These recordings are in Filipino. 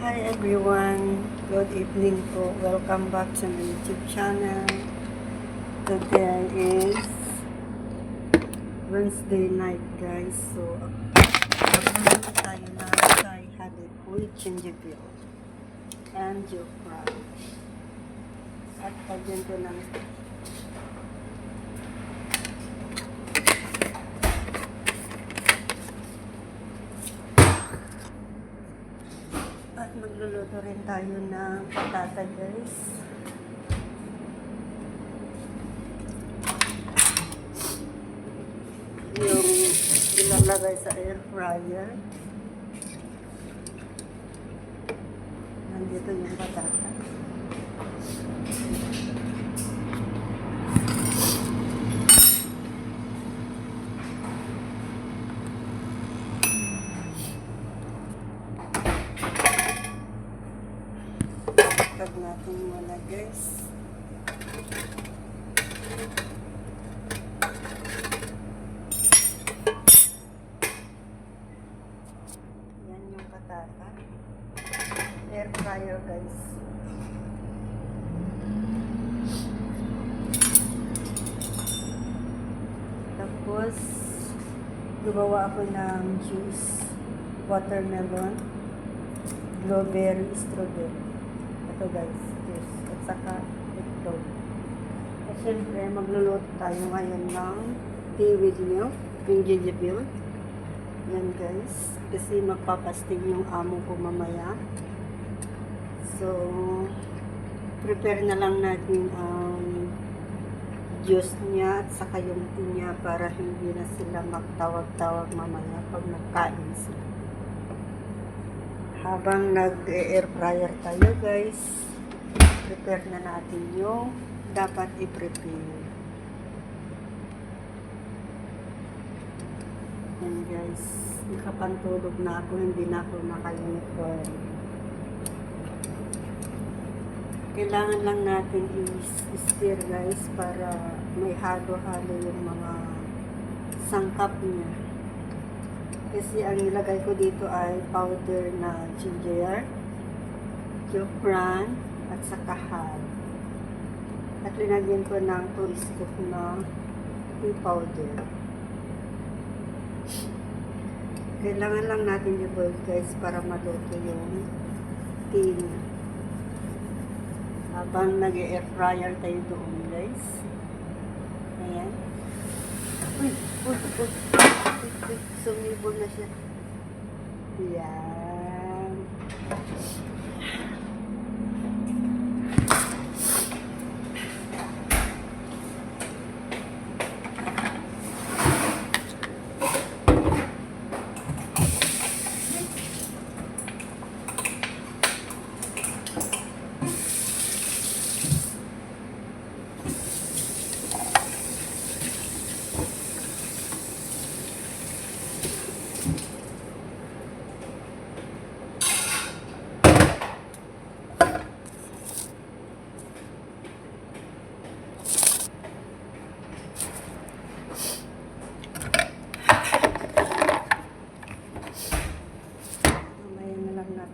Hi everyone, good evening po. Welcome back to my YouTube channel. Today is Wednesday night guys. So, magluto tayo na Thai hadid with gingerbread and jokra. At pagyan ko ng magluluto rin tayo ng patata guys. Yung ilalagay sa air fryer. Nandito yung patata. Tag natin muna guys. Yan yung patata. Air fryer guys. Tapos gumawa ako ng juice, watermelon, blueberry, strawberry. Ito guys, juice. At saka itlog. At syempre, magluluto tayo ngayon ng tea with milk, yung gingerbread. Yan guys. Kasi magpapastig yung amo ko mamaya. So, prepare na lang natin ang juice niya at saka yung tea niya para hindi na sila magtawag-tawag mamaya pag nagkain sila. Habang nag-air fryer tayo guys, prepare na natin yung dapat i-prepare. Yan guys, nakapantulog na ako, hindi na ako naka-uniform. Kailangan lang natin i-stir guys para may halo-halo yung mga sangkap niya. Kasi ang nilagay ko dito ay powder na ginger, jokran, at saka hal. At linagyan ko ng 2 scoop na tea powder. Kailangan lang natin i-boil guys para maluto yung tea niya. Habang nag-air fryer tayo doon guys. Ayan. Uy. Sumibol na siya. Yan.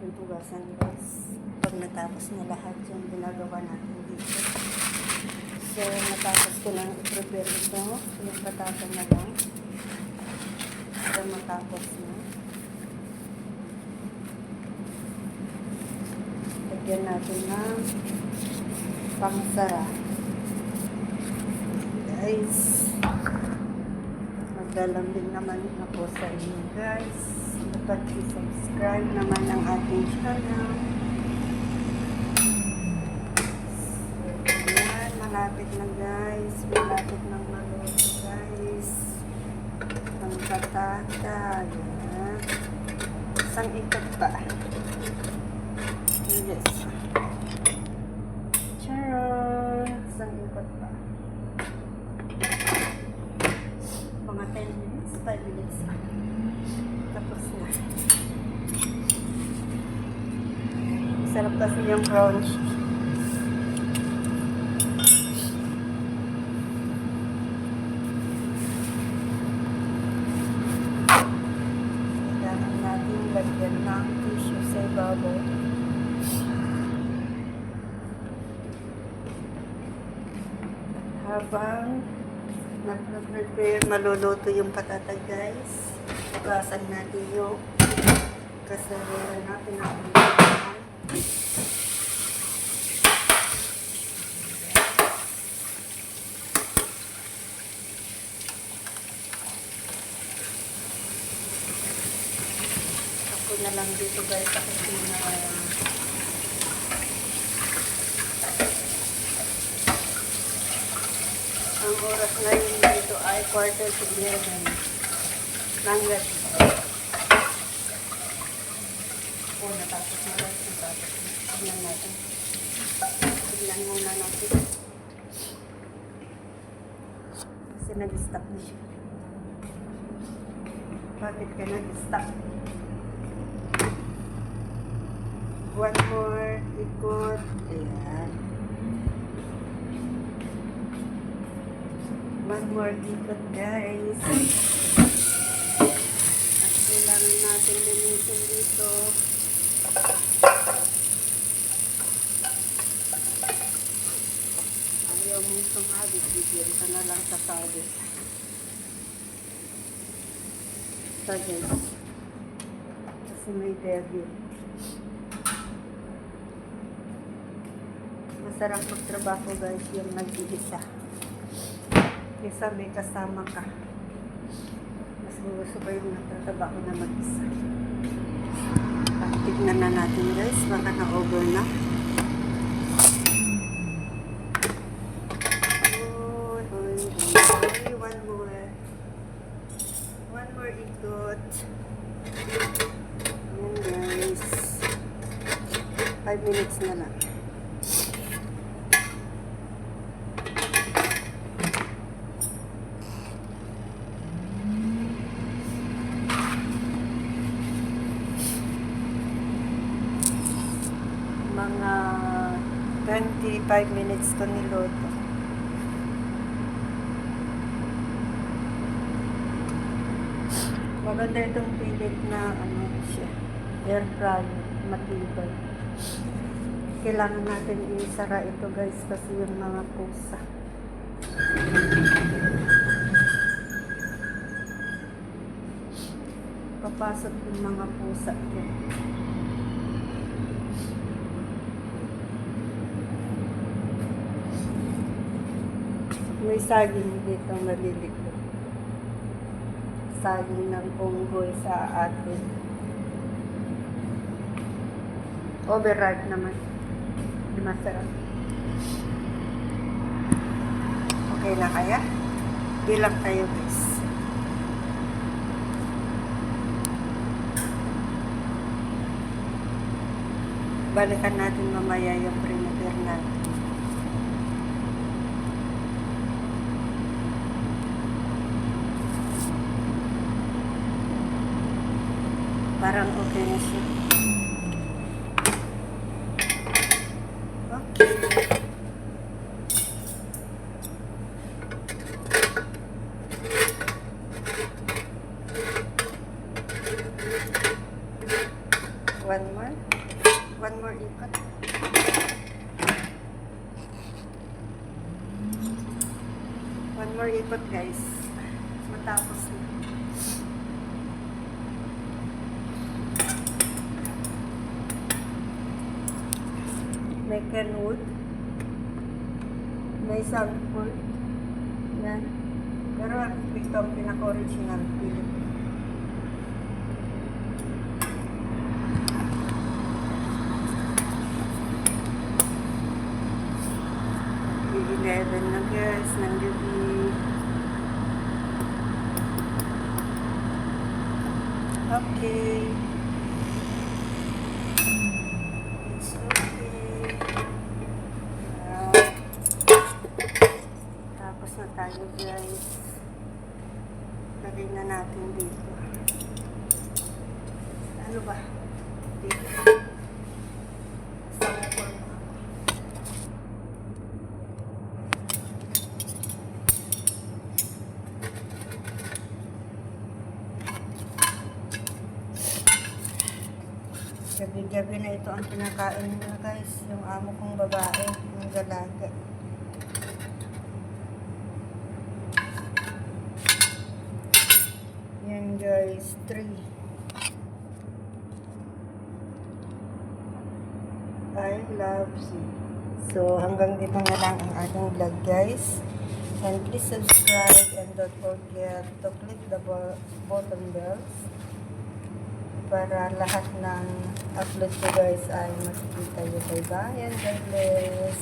Tugasan guys. Pag natapos na lahat yung ginagawa natin dito. So, natapos ko lang i-prepare ito. Yung patata na lang. Para matapos na. Lagyan natin ng pangsara. Guys, maglalambing naman ako sa inyo guys. Dapat i-subscribe naman ang ating channel. Ayan, malapit na guys. Malapit na maluto guys. Ang patata. Ayan. Isang ikot pa. Yes. Charon. Isang ikot pa. Mga 10 minutes, 5 minutes. Tapos na. Sarap kasi yung crunch. Kailangan natin lagyan ng tissue sa ibabaw. habang nag-prepare, maluluto yung patata guys. Ugasan natin yung kasarera natin na pinagkakaan. Ako na lang dito guys sa kusina. Ang oras ngayon dito ay 10:45 ng gabi. Natapos na guys. Natapos na. Tignan natin. Tignan muna natin. Kasi nag-stop na siya. Bakit ka nag-stop? One more ikot. Ayan. One more ikot guys. At kailangan natin linisin dito. Ayaw mong sumabit, bigyan ka na lang sa sabit. Ito guys. Kasi may devil. Masarap magtrabaho guys yung nag-iisa. Kesa may kasama ka. Mas gusto ko yung nagtatrabaho na mag-isa. Tignan na natin guys, baka na-over na. One more. One more ikot. Ayan guys. 5 minutes na lang. Mga 25 minutes ko niluto. Maganda itong pilit na ano siya, air fryer, matibay. Kailangan natin isara ito guys kasi yung mga pusa. Papasok yung mga pusa dyan. May saging dito malilikot. Saging ng punggoy sa atin. Overripe naman. Di masarap. Okay na kaya? Bilang tayo guys. Balikan natin mamaya yung prepare natin. Parang okay na siya. Okay. One more. One more ikot. One more ikot guys. Matapos na. May canwood, may sulfur, yan. Pero ito ang pinaka-original Philippine. Eleven na guys, ng gabi. Okay. Na tayo guys. Lagay na natin dito. Ano ba? Dito. Sulfur. Gabi-gabi na ito ang kinakain nila guys. Yung amo kong babae, yung dalaga. guys, 3. I love you. So, hanggang dito na lang ang ating vlog, guys. And please subscribe and don't forget to click the button bells para lahat ng upload ko, guys, ay makikita nyo. Bye-bye and God bless.